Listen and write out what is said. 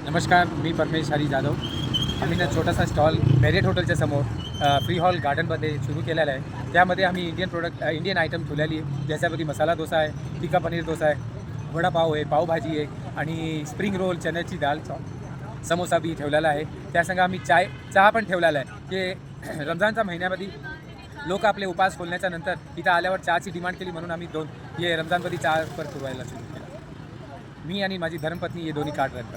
नमस्कार, मी परमेश हरी जाधव. आम्ही ना छोटासा स्टॉल मेरिट हॉटेलच्या समोर फ्री हॉल गार्डनमध्ये सुरू केलेला आहे. त्यामध्ये आम्ही इंडियन आयटम ठेवलेली आहे. ज्याच्यामध्ये मसाला डोसा आहे, तिखा पनीर डोसा आहे, वडापाव आहे, पावभाजी आहे आणि स्प्रिंग रोल, चण्याची डाळ, समोसा बी ठेवलेला आहे. त्यासंग आम्ही चहा पण ठेवलेला आहे की रमजानच्या महिन्यामध्ये लोक आपले उपास खोलण्याच्या नंतर इथं आल्यावर चहाची डिमांड केली, म्हणून आम्ही रमजानमध्ये चहा पर पुरवायला सुरू केला. मी आणि माझी धर्मपत्नी हे दोन्ही कार्ड रद्द.